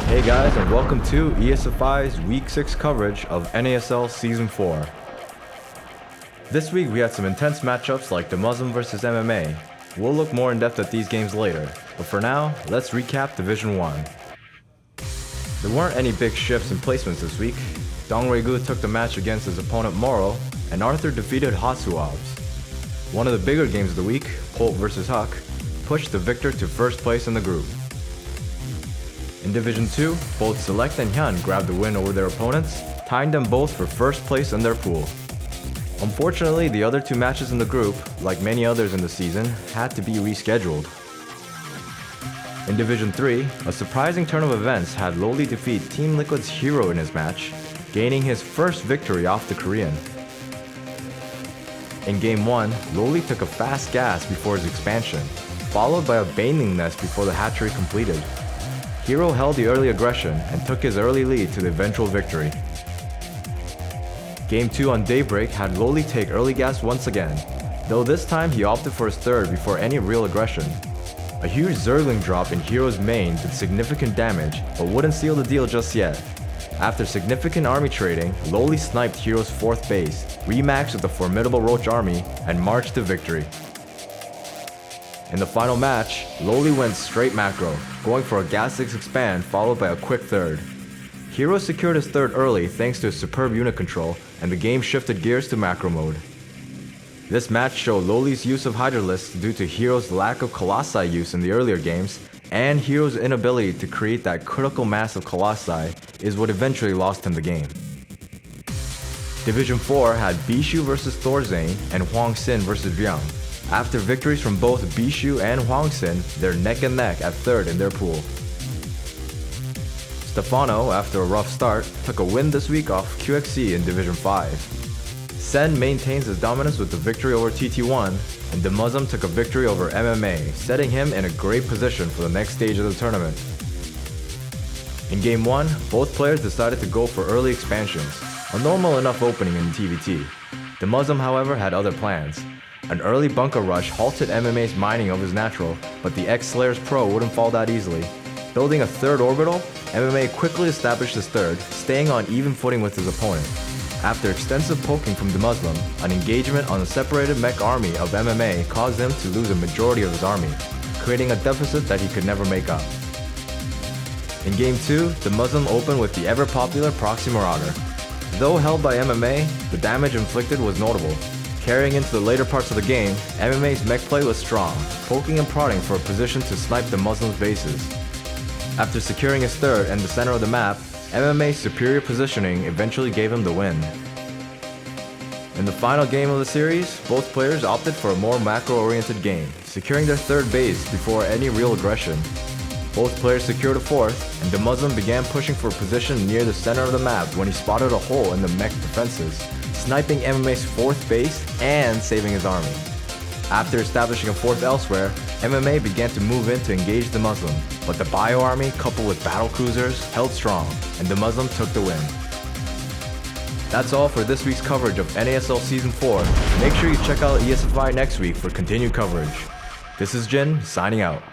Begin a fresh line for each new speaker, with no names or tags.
Hey guys, and welcome to ESFI's Week 6 coverage of NASL Season 4. This week we had some intense matchups like the Muslim vs MMA. We'll look more in depth at these games later, but for now, let's recap Division 1. There weren't any big shifts in placements this week. Dong Rui-gu took the match against his opponent Moro, and Arthur defeated Hasuobs. One of the bigger games of the week, Holt vs Huck, pushed the victor to first place in the group. In Division 2, both Select and Hyun grabbed the win over their opponents, tying them both for first place in their pool. Unfortunately, the other two matches in the group, like many others in the season, had to be rescheduled. In Division 3, a surprising turn of events had Loli defeat Team Liquid's Hero in his match, gaining his first victory off the Korean. In Game 1, Loli took a fast gas before his expansion, followed by a Baneling Nest before the hatchery completed. Hero held the early aggression and took his early lead to the eventual victory. Game 2 on Daybreak had Loli take early gas once again, though this time he opted for his third before any real aggression. A huge Zergling drop in Hero's main did significant damage, but wouldn't seal the deal just yet. After significant army trading, Loli sniped Hero's 4th base, remaxed with the formidable Roach army, and marched to victory. In the final match, Loli went straight macro, going for a gas 6 expand followed by a quick third. Hero secured his third early thanks to his superb unit control, and the game shifted gears to macro mode. This match showed Loli's use of Hydralisks due to Hero's lack of Colossi use in the earlier games, and Hero's inability to create that critical mass of Colossi is what eventually lost him the game. Division 4 had Bishu vs Thorzane and Hwang Sin vs Ryung. After victories from both Bishu and Hwang Sin, they're neck and neck at third in their pool. Stefano, after a rough start, took a win this week off QXC in Division 5. Sen maintains his dominance with the victory over TT1, and the Muslim took a victory over MMA, setting him in a great position for the next stage of the tournament. In Game 1, both players decided to go for early expansions, a normal enough opening in TVT. The Muslim, however, had other plans. An early bunker rush halted MMA's mining of his natural, but the X-Slayer's Pro wouldn't fall that easily. Building a third orbital, MMA quickly established his third, staying on even footing with his opponent. After extensive poking from the Muslim, an engagement on the separated mech army of MMA caused him to lose a majority of his army, creating a deficit that he could never make up. In Game 2, the Muslim opened with the ever-popular Proxy Marauder. Though held by MMA, the damage inflicted was notable. Carrying into the later parts of the game, MMA's mech play was strong, poking and prodding for a position to snipe the Muslims' bases. After securing his third and the center of the map, MMA's superior positioning eventually gave him the win. In the final game of the series, both players opted for a more macro-oriented game, securing their third base before any real aggression. Both players secured a fourth, and the Muslim began pushing for a position near the center of the map when he spotted a hole in the mech defenses, sniping MMA's 4th base and saving his army. After establishing a 4th elsewhere, MMA began to move in to engage the Muslim, but the Bio army, coupled with battle cruisers, held strong, and the Muslim took the win. That's all for this week's coverage of NASL Season 4. Make sure you check out ESFI next week for continued coverage. This is Jin, signing out.